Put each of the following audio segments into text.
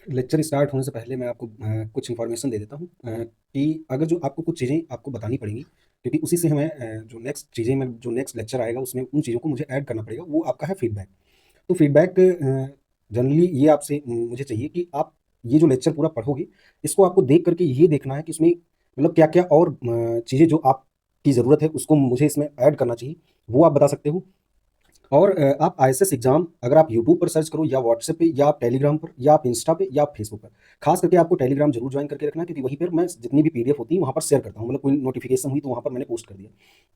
Lecture start होने से पहले मैं आपको कुछ इन्फॉर्मेशन दे देता हूँ कि अगर जो आपको कुछ चीज़ें आपको बतानी पड़ेंगी, क्योंकि उसी से हमें जो नेक्स्ट चीज़ें में जो नेक्स्ट लेक्चर आएगा उसमें उन चीज़ों को मुझे ऐड करना पड़ेगा, वो आपका है फीडबैक। तो फीडबैक जनरली ये आपसे मुझे चाहिए कि आप ये जो लेक्चर पूरा पढ़ोगे, इसको आपको देख करके ये देखना है कि इसमें मतलब क्या क्या और चीज़ें जो आपकी ज़रूरत है उसको मुझे इसमें ऐड करना चाहिए, वो आप बता सकते हो। और आप आईएसएस एग्जाम अगर आप यूट्यूब पर सर्च करो या व्हाट्सएप पे या आप टेलीग्राम पर या आप इंस्टा पे या आप फेसबुक पर, खास करके आपको टेलीग्राम जरूर ज्वाइन करके रखना, क्योंकि वहीं पर मैं जितनी भी पीडीएफ होती है वहाँ पर शेयर करता हूँ, मतलब कोई नोटिफिकेशन हुई तो वहाँ पर मैंने पोस्ट कर दिया।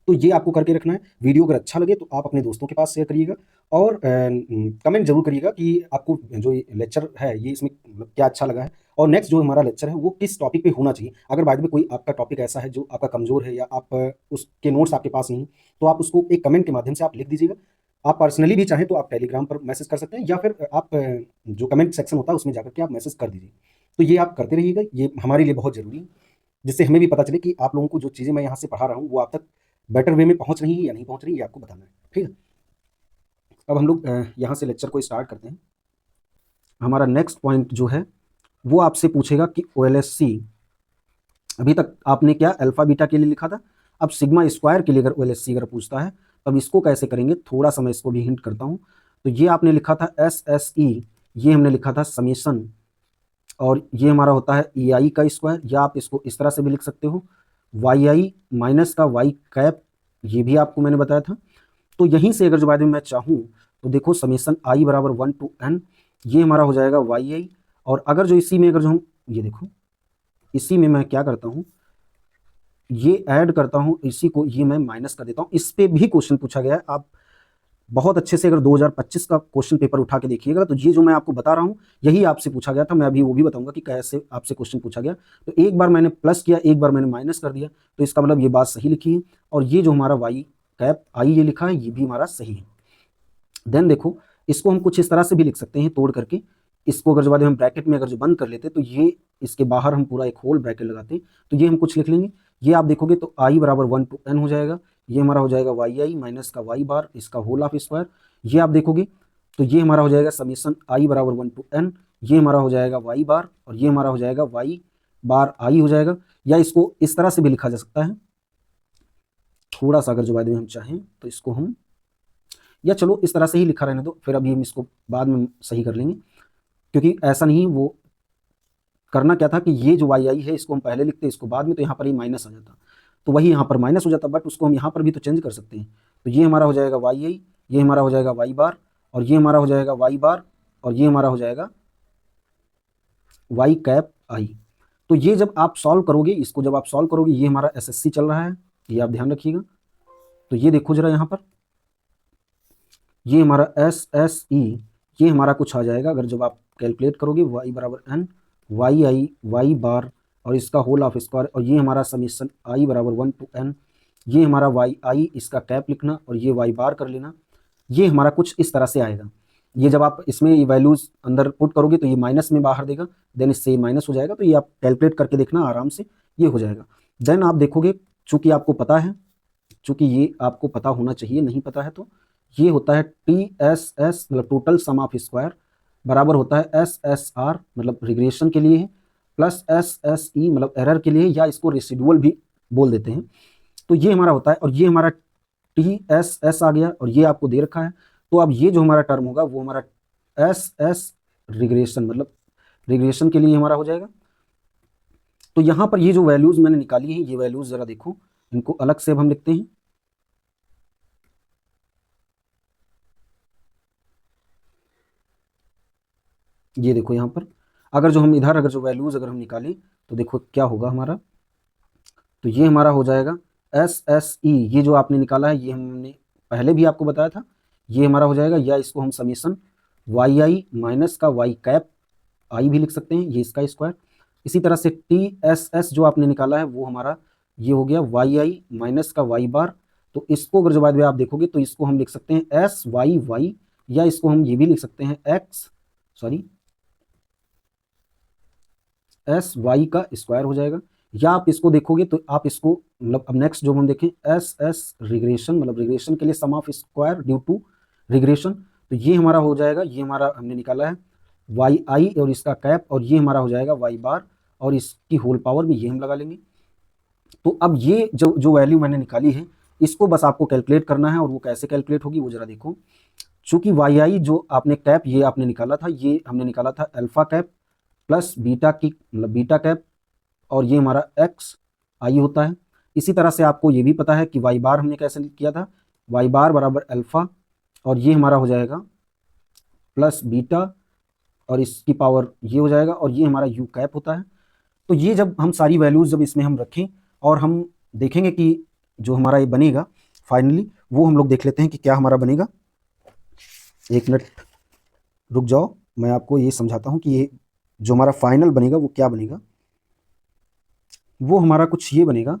तो ये आपको करके रखना है। वीडियो अगर अच्छा लगे तो आप अपने दोस्तों के पास शेयर करिएगा और कमेंट जरूर करिएगा कि आपको जो लेक्चर है ये इसमें मतलब क्या अच्छा लगा है, और नेक्स्ट जो हमारा लेक्चर है वो किस टॉपिक पे होना चाहिए। अगर बाद में कोई आपका टॉपिक ऐसा है जो आपका कमजोर है या आप उसके नोट्स आपके पास नहीं, तो आप उसको एक कमेंट के माध्यम से आप लिख दीजिएगा। आप पर्सनली भी चाहें तो आप टेलीग्राम पर मैसेज कर सकते हैं, या फिर आप जो कमेंट सेक्शन होता है उसमें जाकर के आप मैसेज कर दीजिए। तो ये आप करते रहिएगा, ये हमारे लिए बहुत ज़रूरी है, जिससे हमें भी पता चले कि आप लोगों को जो चीज़ें मैं यहाँ से पढ़ा रहा हूँ वो आप तक बेटर वे में पहुँच रही है या नहीं पहुँच रही, ये आपको बताना है। ठीक है। अब हम लोग यहाँ से लेक्चर को स्टार्ट करते हैं। हमारा नेक्स्ट पॉइंट जो है वो आपसे पूछेगा कि ओएलएससी, अभी तक आपने क्या अल्फा बीटा के लिए लिखा था, अब सिग्मा स्क्वायर के लिए अगर ओएलएससी अगर पूछता है तब इसको कैसे करेंगे, थोड़ा सा मैं इसको भी हिंट करता हूँ। तो ये आपने लिखा था एस एस ई, ये हमने लिखा था समेशन, और ये हमारा होता है ई आई का स्क्वायर, या आप इसको इस तरह से भी लिख सकते हो वाई आई माइनस का वाई कैप, ये भी आपको मैंने बताया था। तो यहीं से अगर जो बाद में मैं चाहूँ तो देखो समेशन आई बराबर 1 to n, ये हमारा हो जाएगा वाई आई। और अगर जो इसी में अगर जो हम ये देखो इसी में मैं क्या करता हूँ, ये ऐड करता हूँ, इसी को ये मैं माइनस कर देता हूँ। इस पे भी क्वेश्चन पूछा गया है, आप बहुत अच्छे से अगर 2025 का क्वेश्चन पेपर उठा के देखिएगा तो ये जो मैं आपको बता रहा हूँ यही आपसे पूछा गया था। मैं अभी वो भी बताऊंगा कि कैसे आपसे क्वेश्चन पूछा गया। तो एक बार मैंने प्लस किया, एक बार मैंने माइनस कर दिया, तो इसका मतलब ये बात सही लिखी है। और ये जो हमारा वाई कैप आई ये लिखा है, ये भी हमारा सही है। देन देखो, इसको हम कुछ इस तरह से भी लिख सकते हैं तोड़ करके। इसको अगर जो बाद में हम ब्रैकेट में अगर जो बंद कर लेते तो ये इसके बाहर हम पूरा एक होल ब्रैकेट लगाते हैं, तो ये हम कुछ लिख लेंगे। ये आप देखोगे तो आई बराबर 1 to n हो जाएगा, ये हमारा हो जाएगा वाई आई माइनस का वाई बार इसका होल ऑफ स्क्वायर। ये आप देखोगे तो ये हमारा हो जाएगा समीशन आई बराबर 1 to n, ये हमारा हो जाएगा वाई बार, और ये हमारा हो जाएगा वाई बार आई हो जाएगा। या इसको इस तरह से भी लिखा जा सकता है, थोड़ा सा अगर जो बाद में हम चाहें तो इसको हम, या चलो इस तरह से ही लिखा रहने दो, फिर अभी हम इसको बाद में सही कर लेंगे। क्योंकि ऐसा नहीं, वो करना क्या था कि ये जो वाई आई है इसको हम पहले लिखते इसको बाद में, तो यहाँ पर ही माइनस आ जाता, तो वही यहाँ पर माइनस हो जाता, बट उसको हम यहाँ पर भी तो चेंज कर सकते हैं। तो ये हमारा हो जाएगा वाई आई, ये हमारा हो जाएगा वाई बार, और ये हमारा हो जाएगा वाई बार, और ये हमारा हो जाएगा वाई कैप आई। तो ये जब आप सॉल्व करोगे, इसको जब आप सॉल्व करोगे, ये हमारा एसएससी चल रहा है, ये आप ध्यान रखिएगा। तो ये देखो जरा यहाँ पर, ये हमारा एस एस ई, ये हमारा कुछ आ जाएगा अगर जब आप कैलकुलेट करोगे वाई बराबर एन वाई आई वाई बार और इसका होल ऑफ स्क्वायर, और ये हमारा समीशन आई बराबर 1 to n, ये हमारा वाई आई इसका कैप लिखना और ये वाई बार कर लेना। ये हमारा कुछ इस तरह से आएगा। ये जब आप इसमें ये वैल्यूज अंदर पुट करोगे तो ये माइनस में बाहर देगा, देन इससे माइनस हो जाएगा। तो ये आप कैलकुलेट करके देखना आराम से, ये हो जाएगा। देन आप देखोगे, चूंकि आपको पता है, चूंकि ये आपको पता होना चाहिए, नहीं पता है तो ये होता है टी एस एस मतलब टोटल सम ऑफ स्क्वायर बराबर होता है एस एस आर मतलब रिग्रेशन के लिए है, प्लस एस एस ई मतलब एरर के लिए, या इसको रेसिडुअल भी बोल देते हैं। तो ये हमारा होता है, और ये हमारा टी एस एस आ गया, और ये आपको दे रखा है। तो अब ये जो हमारा टर्म होगा वो हमारा एस एस रिग्रेशन मतलब रिग्रेशन के लिए हमारा हो जाएगा। तो यहाँ पर ये जो वैल्यूज मैंने निकाली है, ये वैल्यूज जरा देखो, इनको अलग से अब हम लिखते हैं। ये देखो यहाँ पर अगर जो हम इधर अगर जो वैल्यूज अगर हम निकालें तो देखो क्या होगा हमारा। तो ये हमारा हो जाएगा एस एस ई, ये जो आपने निकाला है ये हमने पहले भी आपको बताया था, ये हमारा हो जाएगा, या इसको हम समीशन वाई आई माइनस का वाई कैप आई भी लिख सकते हैं, ये इसका स्क्वायर। इसी तरह से टी एस एस जो आपने निकाला है वो हमारा ये हो गया वाई आई माइनस का वाई बार। तो इसको अगर जो बाद में आप देखोगे तो इसको हम लिख सकते हैं एस वाई वाई, या इसको हम ये भी लिख सकते हैं एक्स सॉरी एस वाई का स्क्वायर हो जाएगा। या आप इसको देखोगे तो आप इसको मतलब अब नेक्स्ट जो हम देखें एस एस रिग्रेशन मतलब रिग्रेशन के लिए sum of square due to regression. तो ये हमारा हो जाएगा, ये हमारा हमने निकाला है वाई आई और इसका कैप, और ये हमारा हो जाएगा वाई बार और इसकी होल पावर में ये हम लगा लेंगे। तो अब ये जो जो वैल्यू मैंने निकाली है इसको बस आपको कैलकुलेट करना है, और वो कैसे कैलकुलेट होगी वो जरा देखो। चूंकि वाई आई जो आपने कैप ये आपने निकाला था, ये हमने निकाला था अल्फा कैप प्लस बीटा की मतलब बीटा कैप, और ये हमारा एक्स आई होता है। इसी तरह से आपको ये भी पता है कि वाई बार हमने कैसे किया था, वाई बार बराबर अल्फा और ये हमारा हो जाएगा प्लस बीटा और इसकी पावर ये हो जाएगा, और ये हमारा यू कैप होता है। तो ये जब हम सारी वैल्यूज जब इसमें हम रखें और हम देखेंगे कि जो हमारा ये बनेगा फाइनली, वो हम लोग देख लेते हैं कि क्या हमारा बनेगा। एक मिनट रुक जाओ, मैं आपको ये समझाता हूँ कि ये जो हमारा फाइनल बनेगा वो क्या बनेगा। वो हमारा कुछ ये बनेगा,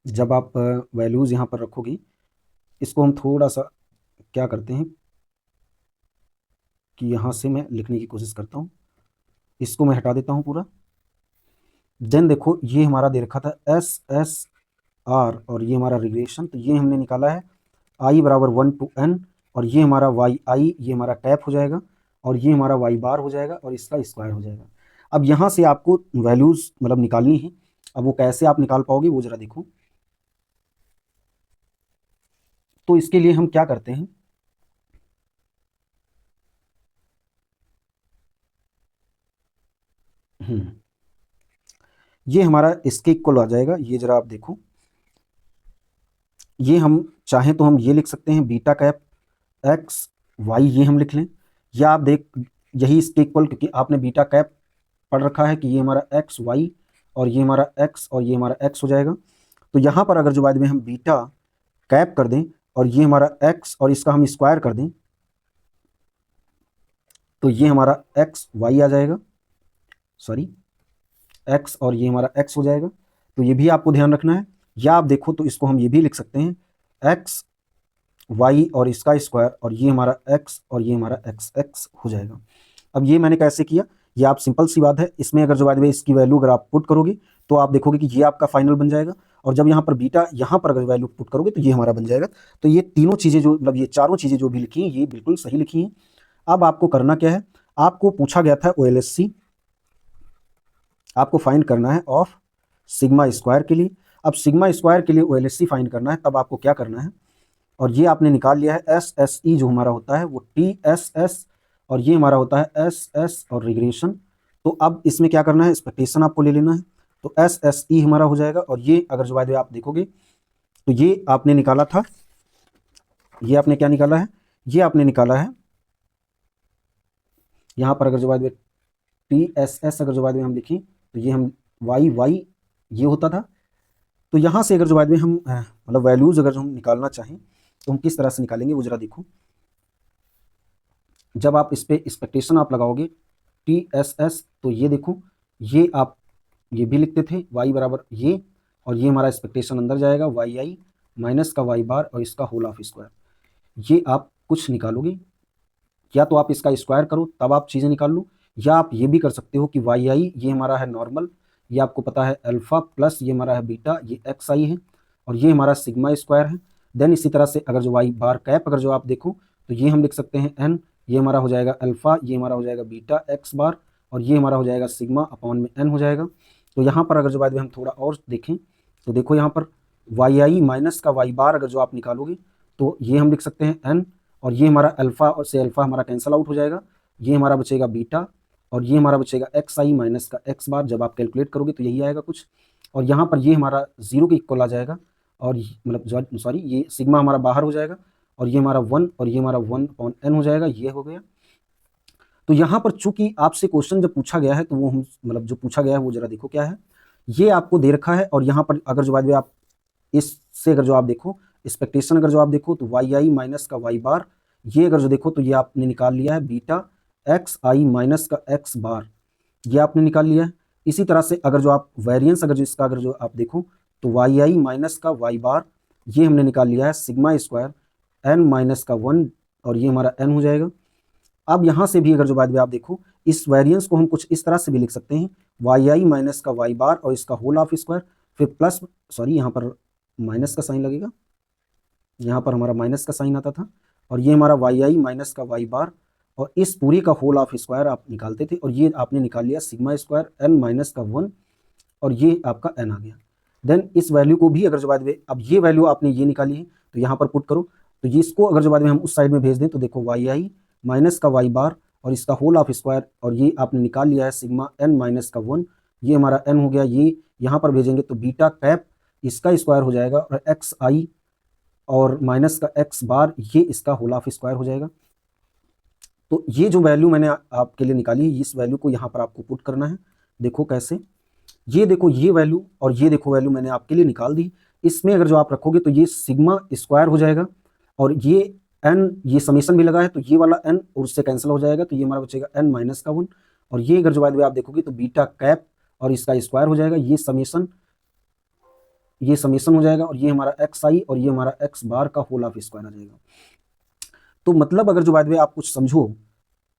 जब आप वैल्यूज़ यहाँ पर रखोगे, इसको हम थोड़ा सा क्या करते हैं कि यहाँ से मैं लिखने की कोशिश करता हूँ, इसको मैं हटा देता हूँ पूरा। देन देखो ये हमारा दे रखा था एस एस आर और ये हमारा रिग्रेशन, तो ये हमने निकाला है आई बराबर 1 to n, और ये हमारा वाई आई ये हमारा कैप हो जाएगा, और ये हमारा वाई बार हो जाएगा और इसका स्क्वायर हो जाएगा। अब यहाँ से आपको वैल्यूज़ मतलब निकालनी है। अब वो कैसे आप निकाल पाओगे वो ज़रा देखो। तो इसके लिए हम क्या करते हैं, ये हमारा इसके इक्वल आ जाएगा। ये जरा आप देखो, ये हम चाहें तो हम ये लिख सकते हैं बीटा कैप एक्स वाई, ये हम लिख लें, या आप देख यही इसके इक्वल, क्योंकि आपने बीटा कैप पढ़ रखा है कि ये हमारा एक्स वाई और ये हमारा एक्स और ये हमारा एक्स हो जाएगा। तो यहाँ पर अगर जो बाद में हम बीटा कैप कर दें और ये हमारा एक्स और इसका हम स्क्वायर कर दें, तो ये हमारा एक्स वाई आ जाएगा, सॉरी एक्स और ये हमारा एक्स हो जाएगा। तो ये भी आपको ध्यान रखना है। या आप देखो तो इसको हम ये भी लिख सकते हैं एक्स वाई और इसका स्क्वायर, और ये हमारा एक्स और ये हमारा एक्स एक्स हो जाएगा। अब ये मैंने कैसे किया, ये आप सिंपल सी बात है, इसमें अगर जो बात है इसकी वैल्यू अगर आप पुट करोगे तो आप देखोगे कि ये आपका फाइनल बन जाएगा, और जब यहाँ पर बीटा यहाँ पर अगर वैल्यू पुट करोगे तो ये हमारा बन जाएगा। तो ये तीनों चीज़ें जो मतलब ये चारों चीज़ें जो भी लिखी हैं ये बिल्कुल सही लिखी हैं। अब आपको करना क्या है, आपको पूछा गया था OLSC आपको फाइंड करना है ऑफ सिग्मा स्क्वायर के लिए। अब सिग्मा स्क्वायर के लिए OLSC फाइंड करना है, तब आपको क्या करना है, और ये आपने निकाल लिया है SSE जो हमारा होता है वो TSS, और ये हमारा होता है SS और रिग्रेशन। तो अब इसमें क्या करना है, एक्सपेक्टेशन आपको ले लेना है। तो SSE हमारा हो जाएगा, और ये अगर जो बाय आप देखोगे तो ये आपने निकाला था, ये आपने क्या निकाला है, ये आपने निकाला है यहाँ पर अगर जो बाय TSS अगर जो बाय हम लिखें तो ये हम YY ये होता था। तो यहाँ से अगर जो बाद में हम मतलब वैल्यूज़ अगर हम निकालना चाहें तो हम किस तरह से निकालेंगे वो ज़रा देखो। जब आप इस पर एक्सपेक्टेशन आप लगाओगे TSS, तो ये देखो ये आप ये भी लिखते थे y बराबर ये, और ये हमारा एक्सपेक्टेशन अंदर जाएगा YI माइनस का y बार और इसका होल ऑफ स्क्वायर। ये आप कुछ निकालोगे, या तो आप इसका स्क्वायर करो तब आप चीज़ें निकाल लो, या आप ये भी कर सकते हो कि YI ये हमारा है नॉर्मल, ये आपको पता है अल्फ़ा, प्लस ये हमारा है बीटा, ये XI है, और ये हमारा सिग्मा स्क्वायर है। देन इसी तरह से अगर जो वाई बार कैप अगर जो आप देखो तो ये हम लिख सकते हैं N, ये हमारा हो जाएगा अल्फ़ा, ये हमारा हो जाएगा बीटा एक्स बार, और ये हमारा हो जाएगा सिग्मा अपॉन में N हो जाएगा। तो यहाँ पर अगर जो बाद में हम थोड़ा और देखें तो देखो यहाँ पर YI माइनस का y बार अगर जो आप निकालोगे तो ये हम लिख सकते हैं N, और ये हमारा अल्फ़ा और से अल्फ़ा हमारा कैंसिल आउट हो जाएगा, ये हमारा बचेगा बीटा, और ये हमारा बचेगा XI माइनस का x बार। जब आप कैलकुलेट करोगे तो यही आएगा कुछ, और यहाँ पर ये हमारा 0 के इक्वल आ जाएगा, और मतलब सॉरी ये सिग्मा हमारा बाहर हो जाएगा, और ये हमारा 1 और ये हमारा 1/n हो जाएगा, ये हो गया। तो यहाँ पर चूंकि आपसे क्वेश्चन जब पूछा गया है तो वो हम मतलब जो पूछा गया है वो जरा देखो क्या है। ये आपको दे रखा है, और यहाँ पर अगर जो बाद में आप इससे अगर जो आप देखो एक्सपेक्टेशन अगर जो आप देखो तो YI माइनस का y बार, ये अगर जो देखो तो ये आपने निकाल लिया है बीटा XI माइनस का x बार, ये आपने निकाल लिया है। इसी तरह से अगर जो आप वेरिएंस अगर जो इसका अगर जो आप देखो तो YI माइनस का y बार, ये हमने निकाल लिया है सिग्मा स्क्वायर N माइनस का 1, और ये हमारा N हो जाएगा। अब यहाँ से भी अगर जो बाद में आप देखो इस वेरिएंस को हम कुछ इस तरह से भी लिख सकते हैं YI माइनस का y बार और इसका होल ऑफ स्क्वायर, फिर प्लस सॉरी यहाँ पर माइनस का साइन लगेगा, यहाँ पर हमारा माइनस का साइन आता था, और ये हमारा YI माइनस का y बार और इस पूरी का होल ऑफ स्क्वायर आप निकालते थे, और ये आपने निकाल लिया सिग्मा स्क्वायर n माइनस का 1, और ये आपका n आ गया। देन इस वैल्यू को भी अगर जो बाद में, अब ये वैल्यू आपने ये निकाली है तो यहाँ पर पुट करो, तो ये इसको अगर जो बाद में हम उस साइड में भेज दें तो देखो वाई आई माइनस का वाई बार और इसका होल ऑफ स्क्वायर, और ये आपने निकाल लिया है सिग्मा n माइनस का 1, ये हमारा n हो गया, ये यहाँ पर भेजेंगे तो बीटा कैप इसका स्क्वायर हो जाएगा, और एक्स आई और माइनस का एक्स बार ये इसका होल ऑफ स्क्वायर हो जाएगा। तो ये जो वैल्यू मैंने आपके लिए निकाली है, इस वैल्यू को यहाँ पर आपको पुट करना है। देखो कैसे, ये देखो ये वैल्यू और ये देखो वैल्यू मैंने आपके लिए निकाल दी। इसमें अगर जो आप रखोगे तो ये सिग्मा स्क्वायर हो जाएगा, और ये n, ये समेशन भी लगा है तो ये वाला n और उससे कैंसिल हो जाएगा, तो ये हमारा बचेगा n माइनस का 1, और ये अगर जो बाद में आप देखोगे तो बीटा कैप और इसका स्क्वायर हो जाएगा, ये समेशन हो जाएगा, और ये हमारा एक्स आई और ये हमारा एक्स बार का होल ऑफ स्क्वायर आ जाएगा। तो मतलब अगर जो बाद में आप कुछ समझो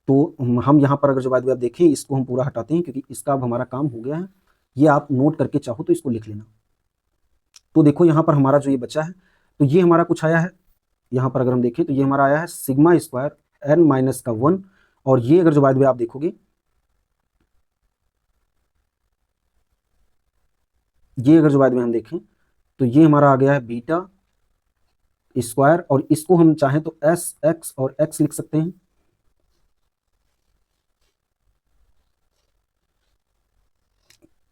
तो हम यहाँ पर अगर जो बाद में आप देखें, इसको हम पूरा हटाते हैं क्योंकि इसका अब हमारा काम हो गया है। ये आप नोट करके चाहो तो इसको लिख लेना। तो देखो यहाँ पर हमारा जो ये बचा है, तो ये हमारा कुछ आया है, यहाँ पर अगर हम देखें तो ये हमारा आया है सिग्मा स्क्वायर n माइनस का 1, और ये अगर जो बाद में आप देखोगे, ये अगर जो बाद में हम देखें तो ये हमारा आ गया है बीटा स्क्वायर, और इसको हम चाहें तो एस एक्स और एक्स लिख सकते हैं।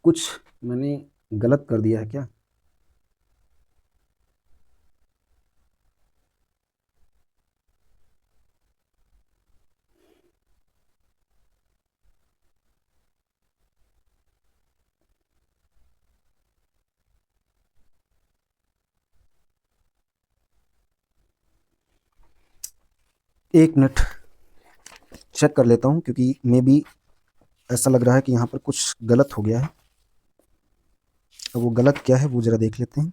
कुछ मैंने गलत कर दिया है क्या? एक मिनट चेक कर लेता हूँ, क्योंकि मे बी ऐसा लग रहा है कि यहाँ पर कुछ गलत हो गया है। अब वो गलत क्या है वो जरा देख लेते हैं।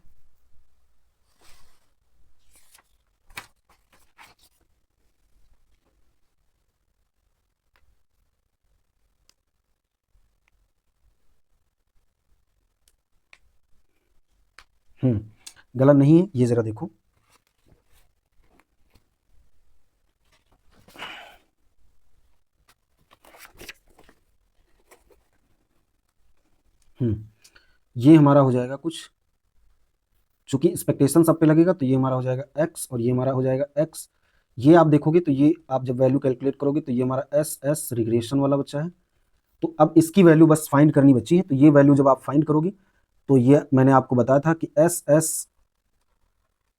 गलत नहीं है, ये जरा देखो। ये हमारा हो जाएगा कुछ, चूंकि एक्सपेक्टेशन सब पे लगेगा तो ये हमारा हो जाएगा x और ये हमारा हो जाएगा x। ये आप देखोगे तो ये आप जब वैल्यू कैलकुलेट करोगे तो ये हमारा एस एस रिग्रेशन वाला बच्चा है। तो अब इसकी वैल्यू बस फाइंड करनी बची है, तो ये वैल्यू जब आप फाइंड करोगे तो ये मैंने आपको बताया था कि एस एस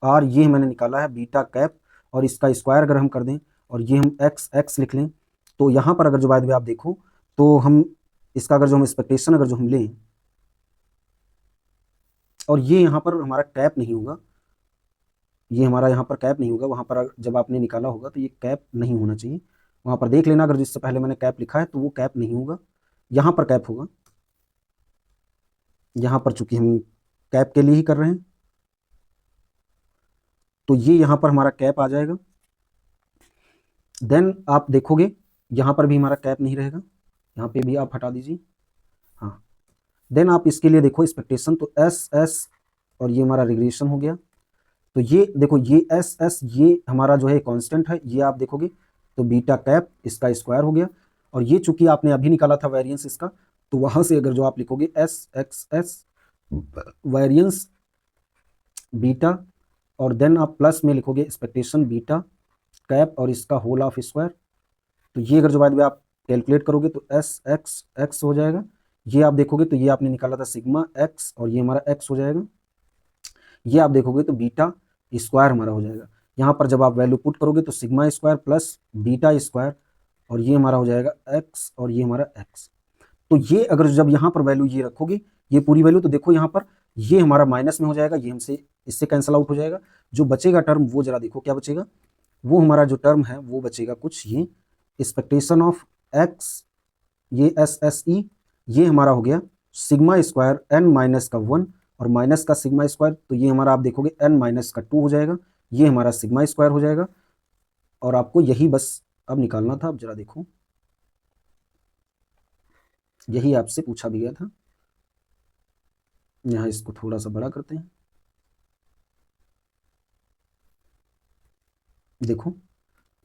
आर ये मैंने निकाला है बीटा कैप, और इसका स्क्वायर अगर हम कर दें और ये हम एक्स एक्स लिख लें, तो यहाँ पर अगर जो बाद में आप देखो तो हम इसका अगर जो हम एक्सपेक्टेशन अगर जो हम लें, और ये यहाँ पर हमारा कैप नहीं होगा, ये हमारा यहाँ पर कैप नहीं होगा, वहाँ पर जब आपने निकाला होगा तो ये कैप नहीं होना चाहिए। वहाँ पर देख लेना, अगर जिससे पहले मैंने कैप लिखा है तो वो कैप नहीं होगा, यहाँ पर कैप होगा। यहाँ पर चूंकि हम कैप के लिए ही कर रहे हैं तो ये यहाँ पर हमारा कैप आ जाएगा। देन आप देखोगे यहाँ पर भी हमारा कैप नहीं रहेगा, यहाँ पे भी आप हटा दीजिए। हाँ, देन आप इसके लिए देखो एक्सपेक्टेशन, तो एस एस और ये हमारा रिग्रेशन हो गया। तो ये देखो ये एस एस ये हमारा जो है कांस्टेंट है, ये आप देखोगे तो बीटा कैप इसका स्क्वायर हो गया, और ये चूंकि आपने अभी निकाला था वेरिएंस इसका, तो वहां से अगर जो आप लिखोगे S x S variance beta, और देन आप प्लस में लिखोगे एक्सपेक्टेशन बीटा कैप और इसका होल ऑफ स्क्वायर, तो ये अगर जो बाद में आप कैलकुलेट करोगे तो एस एक्स एक्स हो जाएगा। ये आप देखोगे तो ये आपने निकाला था सिग्मा एक्स और ये हमारा एक्स हो जाएगा। ये आप देखोगे तो बीटा स्क्वायर हमारा हो जाएगा। यहाँ पर जब आप वैल्यू पुट करोगे तो sigma square plus beta square, और ये हमारा हो जाएगा एक्स और ये हमारा एक्स। तो ये अगर जब यहाँ पर वैल्यू ये रखोगे, ये पूरी वैल्यू, तो देखो यहाँ पर ये हमारा माइनस में हो जाएगा, ये हमसे इससे कैंसिल आउट हो जाएगा। जो बचेगा टर्म वो जरा देखो क्या बचेगा, वो हमारा जो टर्म है वो बचेगा कुछ ये एक्सपेक्टेशन ऑफ एक्स, ये एस एस ई, ये हमारा हो गया सिग्मा स्क्वायर एन माइनस का 1 और माइनस का सिग्मा स्क्वायर, तो ये हमारा आप देखोगे एन माइनस का 2 हो जाएगा, ये हमारा सिग्मा स्क्वायर हो जाएगा। और आपको यही बस अब निकालना था। अब जरा देखो, यही आपसे पूछा भी गया था। यहाँ इसको थोड़ा सा बड़ा करते हैं, देखो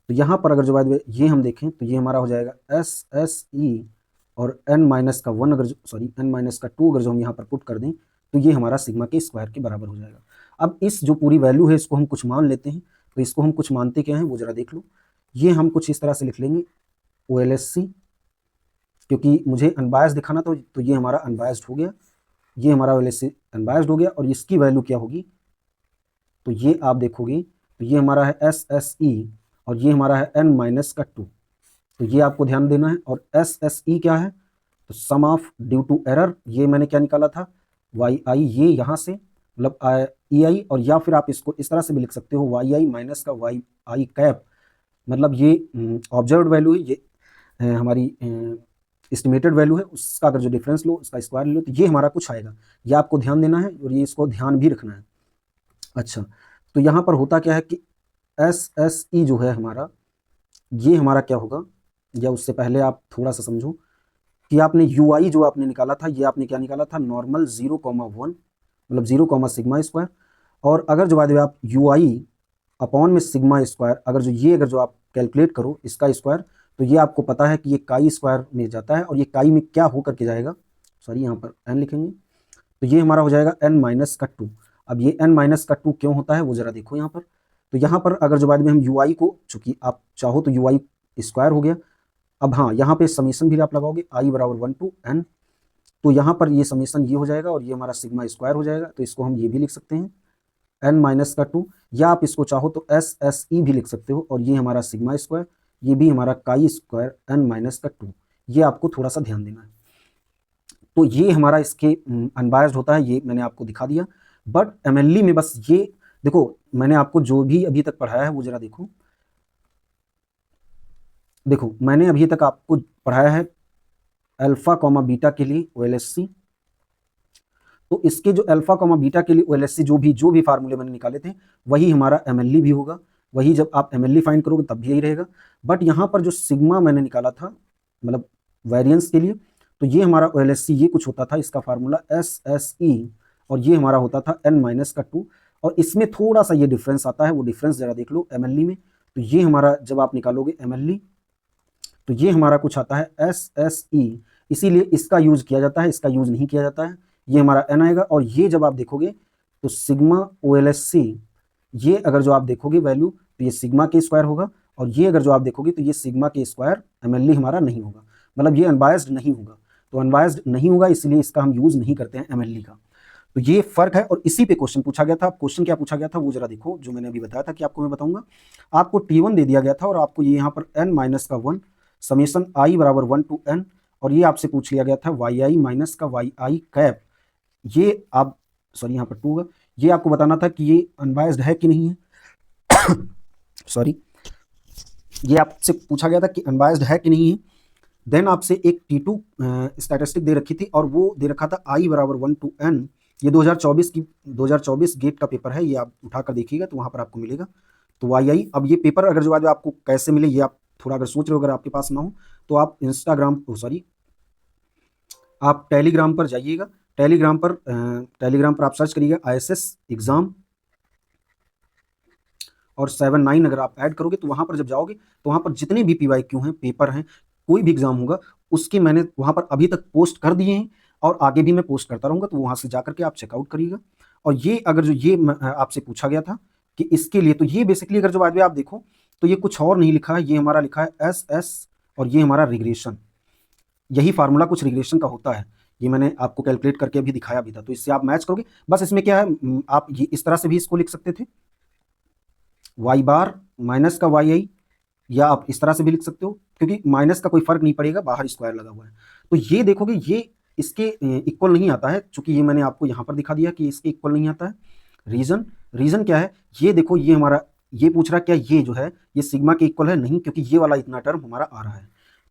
तो यहाँ पर अगर जो बात ये हम देखें तो ये हमारा हो जाएगा एस एस ई और एन माइनस का वन, अगर सॉरी एन माइनस का टू अगर जो हम यहाँ पर पुट कर दें तो ये हमारा सिग्मा के स्क्वायर के बराबर हो जाएगा। अब इस जो पूरी वैल्यू है इसको हम कुछ मान लेते हैं, तो इसको हम कुछ मानते क्या हैं वो जरा देख लो। ये हम कुछ इस तरह से लिख लेंगे OLSC, क्योंकि मुझे अनबायस्ड दिखाना था तो ये हमारा अनबायस्ड हो गया, ये हमारा OLSC अनबायस्ड हो गया। और इसकी वैल्यू क्या होगी तो ये आप देखोगे तो ये हमारा है SSE और ये हमारा है n माइनस का 2, तो ये आपको ध्यान देना है। और SSE क्या है तो sum of due to error, ये मैंने क्या निकाला था YI, ये यहाँ से मतलब EI, और या फिर आप इसको इस तरह से भी लिख सकते हो YI माइनस का YI कैप, मतलब ये ऑब्जर्व्ड वैल्यू है, ये हमारी एस्टिमेटेड वैल्यू है, उसका अगर जो डिफरेंस लो उसका स्क्वायर लो तो ये हमारा कुछ आएगा, ये आपको ध्यान देना है और ये इसको ध्यान भी रखना है। अच्छा, तो यहाँ पर होता क्या है कि SSE जो है हमारा, ये हमारा क्या होगा, या उससे पहले आप थोड़ा सा समझो कि आपने UI जो आपने निकाला था, ये आपने क्या निकाला था नॉर्मल 0,1 मतलब 0, सिग्मा स्क्वायर। और अगर जो बात है आप UI अपॉन में सिग्मा स्क्वायर, अगर जो ये अगर जो आप कैलकुलेट करो इसका स्क्वायर, तो ये आपको पता है कि ये काई स्क्वायर में जाता है, और ये काई में क्या होकर के जाएगा, सॉरी यहाँ पर n लिखेंगे, तो ये हमारा हो जाएगा n माइनस का 2। अब ये n माइनस का 2 क्यों होता है वो जरा देखो यहाँ पर। तो यहाँ पर अगर जो बाद में हम UI को, चूंकि आप चाहो तो UI स्क्वायर हो गया, अब हाँ यहाँ पे समीशन भी आप लगाओगे I बराबर 1 to n, तो यहाँ पर ये समीशन ये हो जाएगा और ये हमारा सिग्मा स्क्वायर हो जाएगा, तो इसको हम ये भी लिख सकते हैं n माइनस का 2, या आप इसको चाहो तो SSE भी लिख सकते हो, और ये हमारा सिग्मा स्क्वायर, ये भी हमारा काई स्क्वायर n माइनस का 2, ये आपको थोड़ा सा ध्यान देना है। तो ये हमारा इसके अनबायस्ड होता है, ये मैंने आपको दिखा दिया। बट MLE में बस ये देखो, मैंने आपको जो भी अभी तक पढ़ाया है वो जरा देखो, देखो मैंने अभी तक आपको पढ़ाया है अल्फा कॉमा बीटा के लिए OLSC, तो इसके जो अल्फा कॉमा बीटा के लिए OLSC जो भी फार्मूले मैंने निकाले थे वही हमारा MLE भी होगा, वही जब आप MLE फाइंड करोगे तब भी यही रहेगा। बट यहाँ पर जो सिग्मा मैंने निकाला था मतलब वेरिएंस के लिए, तो ये हमारा OLSC ये कुछ होता था, इसका फार्मूला SSE, और ये हमारा होता था n माइनस का 2, और इसमें थोड़ा सा ये डिफरेंस आता है, वो डिफरेंस जरा देख लो MLE में। तो ये हमारा जब आप निकालोगे MLE तो ये हमारा कुछ आता है SSE, इसीलिए इसका यूज किया जाता है, इसका यूज नहीं किया जाता है, ये हमारा n आएगा। और ये जब आप देखोगे तो सिग्मा OLSC, ये अगर जो आप देखोगे वैल्यू तो ये सिग्मा के स्क्वायर होगा, और ये अगर जो आप देखोगे तो ये सिग्मा के स्क्वायर MLE हमारा नहीं होगा, मतलब ये अनबायस्ड नहीं होगा। तो अनबायस्ड नहीं होगा इसलिए इसका हम यूज नहीं करते हैं MLE का, तो ये फर्क है। और इसी पे क्वेश्चन पूछा गया था, क्वेश्चन क्या पूछा गया था वो जरा देखो, जो मैंने अभी बताया था कि आपको मैं बताऊंगा। आपको T1 दे दिया गया था और आपको ये यहाँ पर n माइनस का 1 समेशन I बराबर 1 to n, और ये आपसे पूछ लिया गया था YI माइनस का YI कैप, ये आप सॉरी यहाँ पर 2 होगा, ये आपको बताना था कि ये अनबायस्ड है कि नहीं है सॉरी, ये आपसे पूछा गया था कि अनबायस्ड है कि नहीं है। देन आपसे एक T2 स्टैटिस्टिक दे रखी थी और वो दे रखा था I बराबर 1 to n, ये 2024 गेट का पेपर है, ये आप उठाकर देखिएगा तो वहाँ पर आपको मिलेगा। तो YI, अब ये पेपर अगर जो आपको कैसे मिले ये आप थोड़ा अगर सोच रहे हो, अगर आपके पास ना हो तो आप आप टेलीग्राम पर जाइएगा, टेलीग्राम पर आप सर्च करिएगा ISS एग्जाम और 79 अगर आप ऐड करोगे तो वहाँ पर जब जाओगे तो वहाँ पर जितने भी PYQ हैं, पेपर हैं, कोई भी एग्जाम होगा उसके मैंने वहाँ पर अभी तक पोस्ट कर दिए हैं और आगे भी मैं पोस्ट करता रहूँगा, तो वहाँ से जाकर के आप चेकआउट करिएगा। और ये अगर जो ये आपसे पूछा गया था कि इसके लिए, तो ये बेसिकली अगर जो बाद में आप देखो तो ये कुछ और नहीं लिखा है, ये हमारा लिखा है SS और ये हमारा रिग्रेशन, यही फार्मूला कुछ रिग्रेशन का होता है, ये मैंने आपको कैलकुलेट करके अभी दिखाया भी था, तो इससे आप मैच करोगे। बस इसमें क्या है, आप ये इस तरह से भी इसको लिख सकते थे y बार माइनस का YI, या आप इस तरह से भी लिख सकते हो, क्योंकि माइनस का कोई फर्क नहीं पड़ेगा, बाहर स्क्वायर लगा हुआ है। तो ये देखोगे ये इसके इक्वल नहीं आता है, चूंकि ये मैंने आपको यहाँ पर दिखा दिया कि इसके इक्वल नहीं आता है। रीजन क्या है, ये देखो ये हमारा ये पूछ रहा क्या ये जो है ये सिग्मा के इक्वल है, नहीं, क्योंकि ये वाला इतना टर्म हमारा आ रहा है।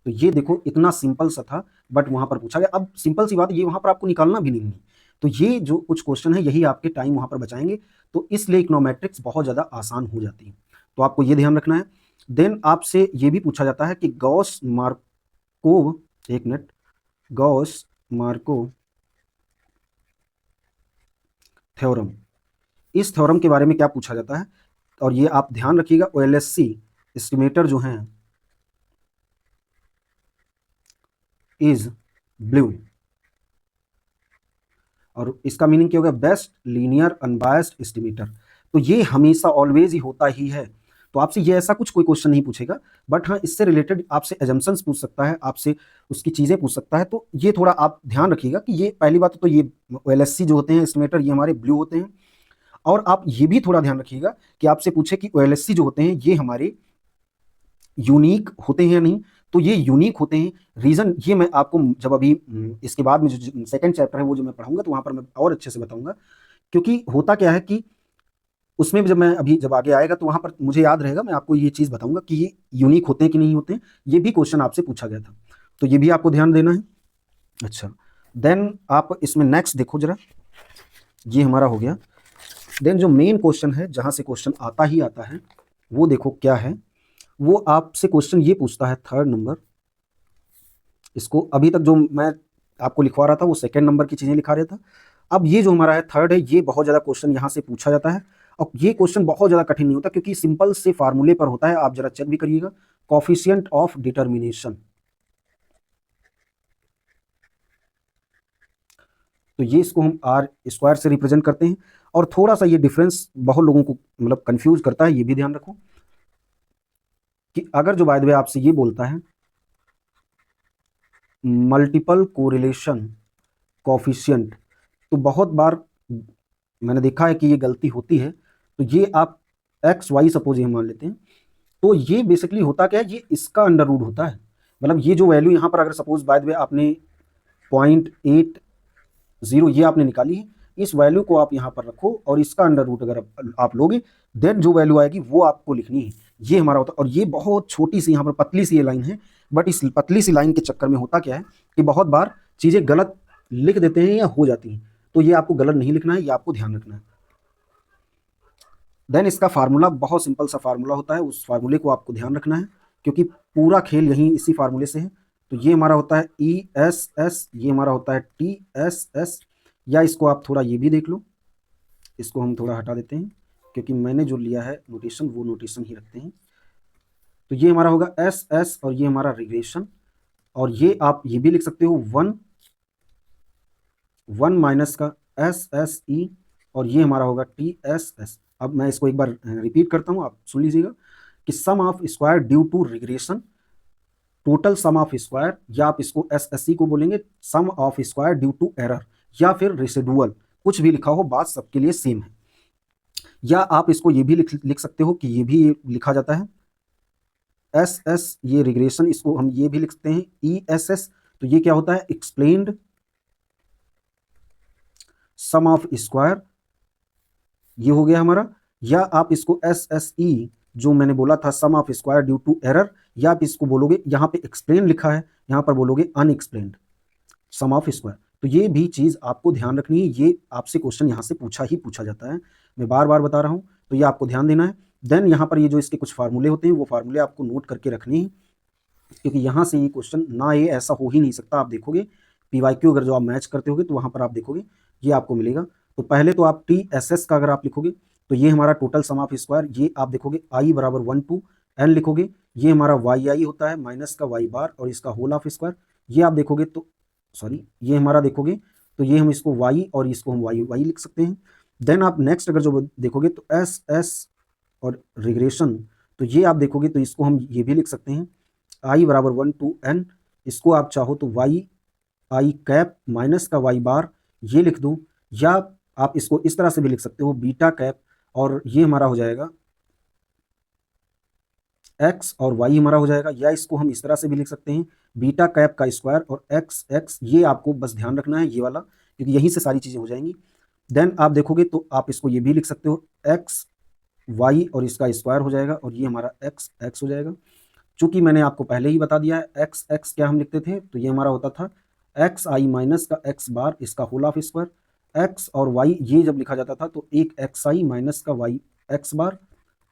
तो ये देखो इतना सिंपल सा था, बट वहां पर पूछा गया। अब सिंपल सी बात, ये वहां पर आपको निकालना भी नहीं है, तो ये जो कुछ क्वेश्चन है यही आपके टाइम वहां पर बचाएंगे, तो इसलिए इकोनोमेट्रिक्स बहुत ज्यादा आसान हो जाती है, तो आपको ये ध्यान रखना है। देन आपसे ये भी पूछा जाता है कि गॉस मार्कोव, एक मिनट, गॉस मार्कोव थ्योरम, इस थ्योरम के बारे में क्या पूछा जाता है, और ये आप ध्यान रखिएगा OLSC एस्टिमेटर जो हैं इज ब्लू, और इसका मीनिंग क्या होगा, बेस्ट लीनियर अनबायस्ड एस्टिमेटर। तो ये हमेशा ऑलवेज ही होता ही है। तो आपसे ये ऐसा कुछ कोई क्वेश्चन नहीं पूछेगा, बट हाँ इससे रिलेटेड आपसे एजम्पशंस पूछ सकता है, आपसे उसकी चीज़ें पूछ सकता है। तो ये थोड़ा आप ध्यान रखिएगा कि ये पहली बात तो ये ओएलएससी जो होते हैं एस्टिमेटर ये हमारे ब्लू होते हैं। और आप ये भी थोड़ा ध्यान रखिएगा कि आपसे पूछे कि ओएलएससी जो होते हैं ये हमारे यूनिक होते हैं या नहीं। तो ये यूनिक होते हैं, रीज़न ये मैं आपको जब अभी इसके बाद में जो सेकंड चैप्टर है वो जो मैं पढ़ाऊंगा तो वहाँ पर मैं और अच्छे से बताऊंगा। क्योंकि होता क्या है कि उसमें भी जब मैं अभी जब आगे आएगा तो वहाँ पर मुझे याद रहेगा, मैं आपको ये चीज़ बताऊंगा कि ये यूनिक होते हैं कि नहीं होते हैं। ये भी क्वेश्चन आपसे पूछा गया था, तो ये भी आपको ध्यान देना है। अच्छा, देन आप इसमें नेक्स्ट देखो जरा, ये हमारा हो गया। देन जो मेन क्वेश्चन है जहाँ से क्वेश्चन आता ही आता है वो देखो क्या है। वो आपसे क्वेश्चन ये पूछता है थर्ड नंबर, इसको अभी तक जो मैं आपको लिखवा रहा था वो सेकंड नंबर की चीज़ें लिखा रहा था। अब ये जो हमारा है थर्ड है, ये बहुत ज़्यादा क्वेश्चन यहाँ से पूछा जाता है। और ये क्वेश्चन बहुत ज़्यादा कठिन नहीं होता क्योंकि सिंपल से फार्मूले पर होता है, आप जरा चेक भी करिएगा। कॉफिशिएंट ऑफ डिटर्मिनेशन, तो ये इसको हम आर स्क्वायर से रिप्रेजेंट करते हैं। और थोड़ा सा ये डिफरेंस बहुत लोगों को मतलब कंफ्यूज करता है, ये भी ध्यान रखो कि अगर जो बाय द वे आपसे ये बोलता है मल्टीपल कोरिलेशन कॉफिशिएंट, तो बहुत बार मैंने देखा है कि ये गलती होती है। तो ये आप एक्स वाई सपोज ये मान लेते हैं, तो ये बेसिकली होता क्या है, ये इसका अंडर रूट होता है। मतलब ये जो वैल्यू यहाँ पर अगर सपोज बाय द वे आपने 0.80 ये आपने निकाली है, इस वैल्यू को आप यहाँ पर रखो और इसका अंडर रूट अगर आप लोगे देन जो वैल्यू आएगी वो आपको लिखनी है। ये हमारा होता है। और ये बहुत छोटी सी यहाँ पर पतली सी ये लाइन है, बट इस पतली सी लाइन के चक्कर में होता क्या है कि बहुत बार चीज़ें गलत लिख देते हैं या हो जाती हैं। तो ये आपको गलत नहीं लिखना है, ये आपको ध्यान रखना है। देन इसका फार्मूला बहुत सिंपल सा फार्मूला होता है, उस फार्मूले को आपको ध्यान रखना है क्योंकि पूरा खेल यहीं इसी फार्मूले से है। तो ये हमारा होता है ई एस एस, ये हमारा होता है टी एस एस, या इसको आप थोड़ा ये भी देख लो, इसको हम थोड़ा हटा देते हैं क्योंकि मैंने जो लिया है नोटेशन वो नोटेशन ही रखते हैं। तो ये हमारा होगा एस एस और ये हमारा रिग्रेशन, और ये आप ये भी लिख सकते हो 1 माइनस का एस एस ई, और ये हमारा होगा टी एस एस। अब मैं इसको एक बार रिपीट करता हूँ, आप सुन लीजिएगा कि sum of square due to regression, total sum of square, या आप इसको एस एस सी को बोलेंगे sum of square due to error, या फिर रेसिडुअल, कुछ भी लिखा हो बात सबके लिए सेम है। या आप इसको ये भी लिख सकते हो कि ये भी लिखा जाता है एस एस, ये रिग्रेशन, इसको हम ये भी लिख सकते हैं ई एस एस। तो ये क्या होता है, एक्सप्लेन्ड सम ऑफ स्क्वायर, ये हो गया हमारा। या आप इसको एस एस ई जो मैंने बोला था sum of square due to error, या आप इसको बोलोगे यहाँ पे एक्सप्लेन लिखा है, यहाँ पर बोलोगे अनएक्सप्लेन्ड सम ऑफ स्क्वायर। तो ये भी चीज़ आपको ध्यान रखनी है, ये आपसे क्वेश्चन यहाँ से पूछा ही पूछा जाता है, मैं बार बार बता रहा हूँ, तो ये आपको ध्यान देना है। देन यहाँ पर ये जो इसके कुछ फार्मूले होते हैं वो फार्मूले आपको नोट करके रखने हैं क्योंकि यहाँ से ये क्वेश्चन ना ये ऐसा हो ही नहीं सकता। आप देखोगे PYQ अगर जो आप मैच करते होगे तो वहाँ पर आप देखोगे ये आपको मिलेगा। तो पहले तो आप TSS का अगर आप लिखोगे तो ये हमारा टोटल सम ऑफ स्क्वायर, ये आप देखोगे I बराबर 1 to n लिखोगे, ये हमारा YI होता है माइनस का Y बार और इसका होल ऑफ स्क्वायर। ये आप देखोगे तो सॉरी ये हमारा देखोगे तो ये हम इसको Y और इसको हम YY लिख सकते हैं। देन आप नेक्स्ट अगर जो देखोगे तो SS और रिग्रेशन, तो ये आप देखोगे तो इसको हम ये भी लिख सकते हैं I बराबर 1 to n, इसको आप चाहो तो YI कैप माइनस का Y बार ये लिख दो, या आप इसको इस तरह से भी लिख सकते हो बीटा कैप, और ये हमारा हो जाएगा x और y हमारा हो जाएगा। या इसको हम इस तरह से भी लिख सकते हैं बीटा कैप का स्क्वायर और x। ये आपको बस ध्यान रखना है ये वाला क्योंकि यहीं से सारी चीज़ें हो जाएंगी। देन आप देखोगे तो आप इसको ये भी लिख सकते हो x y और इसका स्क्वायर हो जाएगा और ये हमारा x हो जाएगा। चूंकि मैंने आपको पहले ही बता दिया है x क्या हम लिखते थे, तो ये हमारा होता था xi माइनस का x बार इसका होल ऑफ स्क्वायर। x और y ये जब लिखा जाता था तो एक xi माइनस का y x बार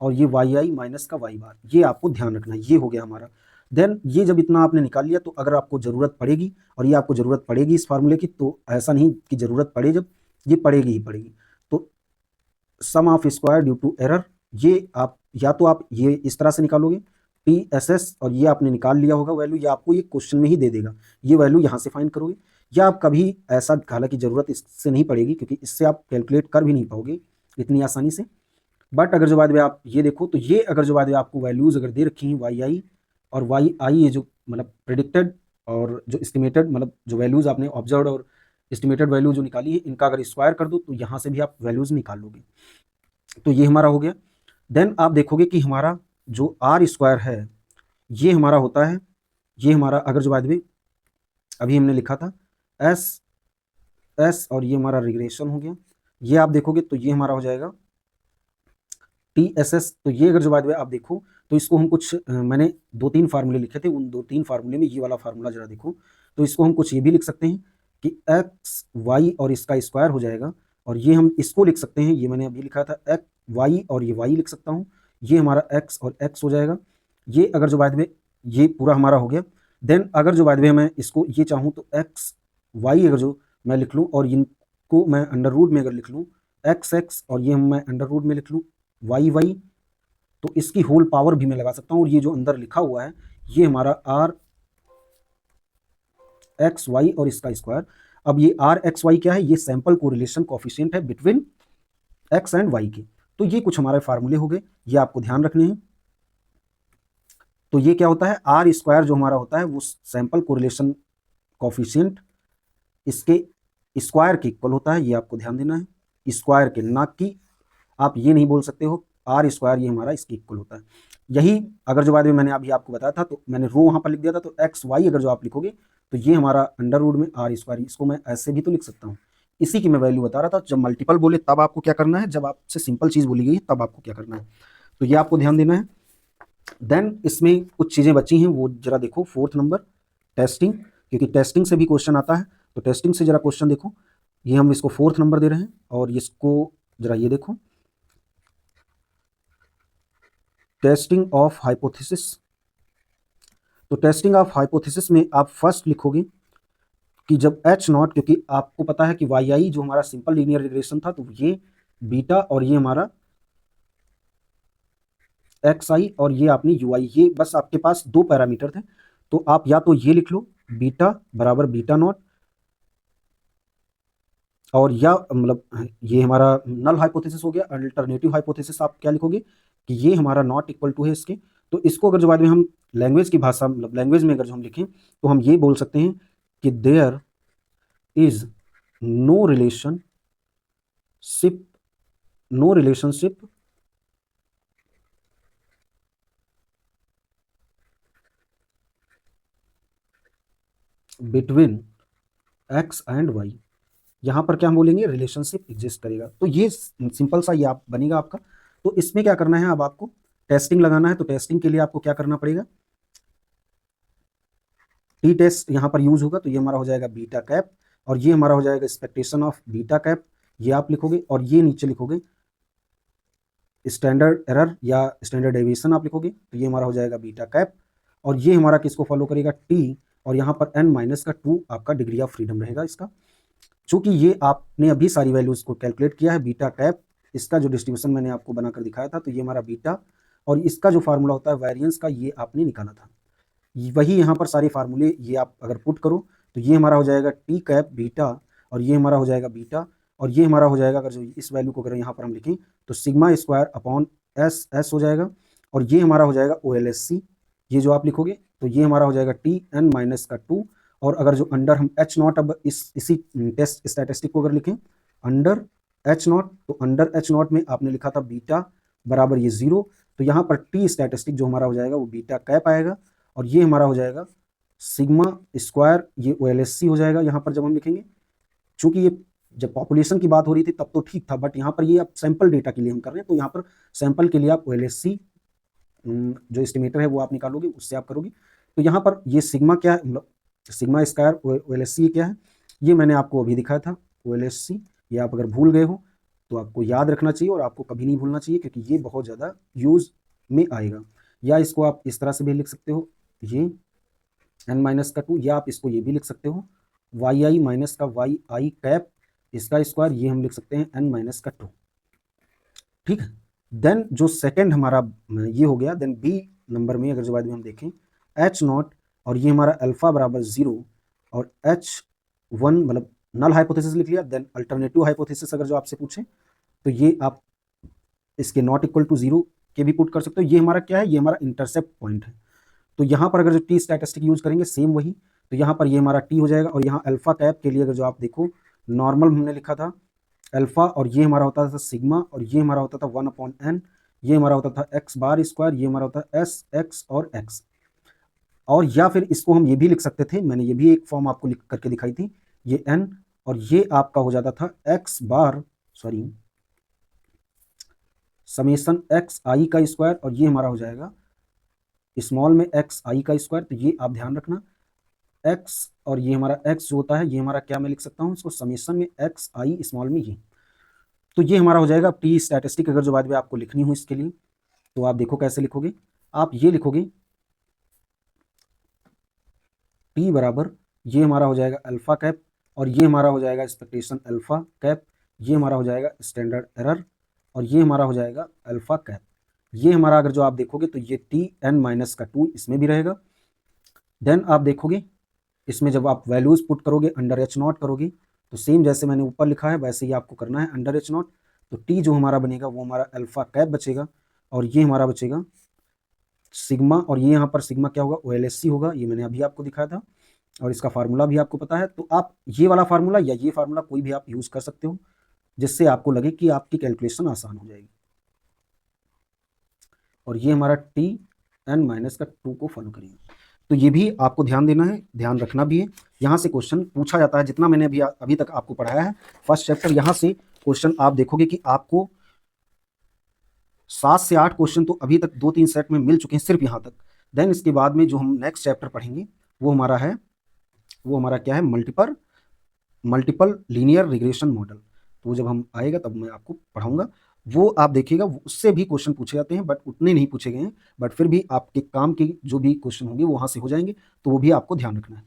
और ये yi माइनस का y बार, ये आपको ध्यान रखना है। ये हो गया हमारा। देन ये जब इतना आपने निकाल लिया तो अगर आपको ज़रूरत पड़ेगी, और ये आपको ज़रूरत पड़ेगी इस फार्मूले की, तो ऐसा नहीं कि ज़रूरत पड़े, जब ये पड़ेगी ही पड़ेगी, तो sum of square due to error ये आप या तो आप ये इस तरह से निकालोगे TSS, और ये आपने निकाल लिया होगा वैल्यू, या आपको ये क्वेश्चन में ही दे देगा, ये वैल्यू यहाँ से फाइंड करोगे। या आप कभी ऐसा, हालांकि ज़रूरत इससे नहीं पड़ेगी क्योंकि इससे आप कैलकुलेट कर भी नहीं पाओगे इतनी आसानी से, बट अगर जो बाद में आप ये देखो तो ये अगर जो बाद में आपको वैल्यूज़ अगर दे रखी हैं वाई आई और वाई आई, ये जो मतलब प्रिडिक्टेड और जो एस्टिमेटेड, मतलब जो वैल्यूज़ आपने ऑब्जर्व और एस्टिमेटेड वैल्यू जो निकाली है, इनका अगर स्क्वायर कर दो तो यहाँ से भी आप वैल्यूज़ निकाल लोगे। तो ये हमारा हो गया। देन आप देखोगे कि हमारा जो आर स्क्वायर है ये हमारा होता है, ये हमारा अगर जो बाद में अभी हमने लिखा था एस एस, और ये हमारा रिग्रेशन हो गया, ये आप देखोगे तो ये हमारा हो जाएगा TSS। तो ये अगर जो बाद में आप देखो तो इसको हम कुछ मैंने 2-3 फार्मूले लिखे थे, उन 2-3 फार्मूले में ये वाला फार्मूला जरा देखो, तो इसको हम कुछ ये भी लिख सकते हैं कि एक्स वाई और इसका स्क्वायर हो जाएगा, और ये हम इसको लिख सकते हैं, ये मैंने अभी लिखा था एक्स वाई और ये वाई लिख सकता हूँ, ये हमारा एक्स और एक्स हो जाएगा। ये अगर जो बाद में ये पूरा हमारा हो गया। देन अगर जो बाद में मैं इसको ये चाहूँ तो एक्स वाई अगर जो मैं लिख लूँ और इनको मैं अंडर रूट में अगर लिख लूँ एक्स एक्स, और ये मैं अंडर रूट में लिख लूँ वाई वाई, तो इसकी होल पावर भी मैं लगा सकता हूँ, और ये जो अंदर लिखा हुआ है ये हमारा आर एक्स वाई और इसका स्क्वायर। अब ये आर एक्स वाई क्या है, ये सैंपल कोरिलेशन कोफिशिएंट है बिटवीन एक्स एंड वाई के। तो ये कुछ हमारे फार्मूले हो गए, ये आपको ध्यान रखने हैं। तो ये क्या होता है, आर स्क्वायर जो हमारा होता है वो सैंपल कोरिलेशन कोफिशिएंट इसके स्क्वायर के इक्वल होता है, ये आपको ध्यान देना है, स्क्वायर के, ना कि आप ये नहीं बोल सकते हो आर स्क्वायर ये हमारा इसके इक्वल होता है। यही अगर जो बाद में मैंने अभी आपको बताया था तो मैंने रो वहाँ पर लिख दिया था, तो एक्स वाई अगर जो आप लिखोगे तो ये हमारा अंडर रूट में आर स्क्वायर, इसको मैं ऐसे भी तो लिख सकता हूँ। इसी की मैं वैल्यू बता रहा था, जब मल्टीपल बोले तब आपको क्या करना है, जब आपसे सिंपल चीज़ बोली गई है तब आपको क्या करना है, तो ये आपको ध्यान देना है। देन इसमें कुछ चीज़ें बची हैं, वो जरा देखो। 4th नंबर टेस्टिंग, क्योंकि टेस्टिंग से भी क्वेश्चन आता है, तो टेस्टिंग से जरा क्वेश्चन देखो। ये हम इसको 4th नंबर दे रहे हैं, और इसको जरा ये देखो, टेस्टिंग ऑफ हाइपोथेसिस। तो टेस्टिंग ऑफ हाइपोथेसिस में आप फर्स्ट लिखोगे कि जब एच नॉट, क्योंकि आपको पता है कि वाई आई जो हमारा सिंपल लीनियर रिग्रेशन था, तो ये बीटा और ये हमारा एक्स आई और ये आपने यू आई, ये बस आपके पास 2 पैरामीटर थे, तो आप या तो ये लिख लो बीटा बराबर बीटा नॉट, और या मतलब ये हमारा नल हाइपोथेसिस हो गया। अल्टरनेटिव हाइपोथेसिस आप क्या लिखोगे कि ये हमारा नॉट इक्वल टू है इसके। तो इसको अगर जो बाद में हम लैंग्वेज की भाषा, मतलब लैंग्वेज में अगर जो हम लिखें तो हम ये बोल सकते हैं कि there is no relationship between X and Y. यहाँ पर क्या हम बोलेंगे, रिलेशनशिप एग्जिस्ट करेगा। तो ये सिंपल सा ये आप बनेगा आपका। तो इसमें क्या करना है, अब आपको टेस्टिंग लगाना है, तो टेस्टिंग के लिए आपको क्या करना पड़ेगा, टी टेस्ट यहाँ पर यूज होगा, तो ये हमारा हो जाएगा बीटा कैप, और ये हमारा हो जाएगा एक्सपेक्टेशन ऑफ बीटा कैप, ये आप लिखोगे, और ये नीचे लिखोगे स्टैंडर्ड एरर या स्टैंडर्ड डेविएशन आप लिखोगे, तो ये हमारा हो जाएगा बीटा कैप, और ये हमारा किसको फॉलो करेगा, टी, और यहाँ पर n-2 आपका डिग्री ऑफ फ्रीडम रहेगा इसका। चूंकि ये आपने अभी सारी वैल्यूज को कैलकुलेट किया है, बीटा कैप इसका जो डिस्ट्रीब्यूशन मैंने आपको बनाकर दिखाया था, तो ये हमारा बीटा, और इसका जो फार्मूला होता है वेरिएंस का, ये आपने निकाला था। वही यहाँ पर सारे फार्मूले ये आप अगर पुट करो तो ये हमारा हो जाएगा टी कैप बीटा, और ये हमारा हो जाएगा बीटा, और ये हमारा हो जाएगा, अगर जो इस वैल्यू को अगर यहाँ पर हम लिखें तो sigma square upon S S हो जाएगा, और ये हमारा हो जाएगा ओ एल एस सी, ये जो आप लिखोगे तो ये हमारा हो जाएगा T(n-2), और अगर जो अंडर हम एच नॉट, अब इसी टेस्ट स्टैटिस्टिक को अगर लिखें अंडर एच नॉट, तो अंडर एच नॉट में आपने लिखा था बीटा बराबर ये 0, तो यहाँ पर टी स्टैटिस्टिक जो हमारा हो जाएगा वो बीटा कैप आएगा, और ये हमारा हो जाएगा सिग्मा स्क्वायर, ये ओ एल एस सी हो जाएगा यहाँ पर जब हम लिखेंगे। चूंकि ये जब पॉपुलेशन की बात हो रही थी तब तो ठीक था, बट यहाँ पर ये आप सैंपल डेटा के लिए हम कर रहे हैं, तो यहाँ पर सैंपल के लिए आप ओ एल एस सी जो एस्टिमेटर है वो आप निकालोगे, उससे आप करोगे। तो यहाँ पर ये सिग्मा क्या है, मतलब sigma square O L S C क्या है, ये मैंने आपको अभी दिखाया था ओ एल एस सी। ये आप अगर भूल गए हो तो आपको याद रखना चाहिए, और आपको कभी नहीं भूलना चाहिए, क्योंकि ये बहुत ज़्यादा यूज में आएगा। या इसको आप इस तरह से भी लिख सकते हो, ये n-2, या आप इसको ये भी लिख सकते हो वाई आई माइनस का वाई आई कैप इसका स्क्वायर, ये हम लिख सकते हैं n-2। ठीक है, देन जो सेकंड हमारा ये हो गया, देन बी नंबर में अगर जो बाद में हम देखें एच नॉट और ये हमारा अल्फा बराबर 0 और H1 मतलब नल हाइपोथेसिस लिख लिया। देन अल्टरनेटिव हाइपोथेसिस अगर जो आपसे पूछे तो ये आप इसके नॉट इक्वल टू 0 के भी पुट कर सकते हो। ये हमारा क्या है, ये हमारा इंटरसेप्ट पॉइंट है। तो यहाँ पर अगर जो टी स्टैटिस्टिक यूज करेंगे सेम वही, तो यहाँ पर ये हमारा टी हो जाएगा। और यहाँ अल्फा कैप के लिए अगर जो आप देखो नॉर्मल हमने लिखा था अल्फा, और ये हमारा होता था सिग्मा, और ये हमारा होता था 1/n, ये हमारा होता था एक्स बार स्क्वायर, ये हमारा होता है एस एक्स और एक्स। और या फिर इसको हम ये भी लिख सकते थे, मैंने ये भी एक फॉर्म आपको लिख करके दिखाई थी, ये n और ये आपका हो जाता था एक्स बार सॉरी समेसन एक्स आई का स्क्वायर, और ये हमारा हो जाएगा स्मॉल में एक्स आई का स्क्वायर। तो ये आप ध्यान रखना एक्स और ये हमारा एक्स जो होता है ये हमारा क्या मैं लिख सकता हूँ इसको समेसन में एक्स आई स्मॉल में ये। तो ये हमारा हो जाएगा टी स्टैटिस्टिक। अगर जो बाद में आपको लिखनी हो इसके लिए तो आप देखो कैसे लिखोगे, आप ये लिखोगे टी बराबर ये हमारा हो जाएगा अल्फा कैप, और ये हमारा हो जाएगा एक्सपेक्टेशन अल्फा कैप, ये हमारा हो जाएगा स्टैंडर्ड एरर, और ये हमारा हो जाएगा अल्फा कैप। ये हमारा अगर जो आप देखोगे तो ये टी एन माइनस का 2 इसमें भी रहेगा। देन आप देखोगे इसमें जब आप वैल्यूज पुट करोगे अंडर एच नॉट करोगे तो सेम जैसे मैंने ऊपर लिखा है वैसे ही आपको करना है अंडर एच नॉट। तो टी जो हमारा बनेगा वो हमारा अल्फा कैप बचेगा, और ये हमारा बचेगा सिग्मा, और ये यहाँ पर सिग्मा क्या होगा OLSC होगा, ये मैंने अभी आपको दिखाया था और इसका फार्मूला भी आपको पता है। तो आप ये वाला फार्मूला या ये फार्मूला कोई भी आप यूज कर सकते हो जिससे आपको लगे कि आपकी कैलकुलेशन आसान हो जाएगी। और ये हमारा टी एन माइनस का 2 को फॉलो करेंगे। तो ये भी आपको ध्यान देना है, ध्यान रखना भी है। यहाँ से क्वेश्चन पूछा जाता है, जितना मैंने अभी तक आपको पढ़ाया है फर्स्ट चैप्टर, यहाँ से क्वेश्चन आप देखोगे कि आपको 7 से 8 क्वेश्चन तो अभी तक 2-3 सेट में मिल चुके हैं सिर्फ यहाँ तक। देन इसके बाद में जो हम नेक्स्ट चैप्टर पढ़ेंगे वो हमारा क्या है मल्टीपल लीनियर रिग्रेशन मॉडल। तो जब हम आएगा तब मैं आपको पढ़ाऊंगा, वो आप देखिएगा, उससे भी क्वेश्चन पूछे जाते हैं बट उतने नहीं पूछे गए हैं, बट फिर भी आपके काम के जो भी क्वेश्चन होंगे वो वहाँ से हो जाएंगे, तो वो भी आपको ध्यान रखना है।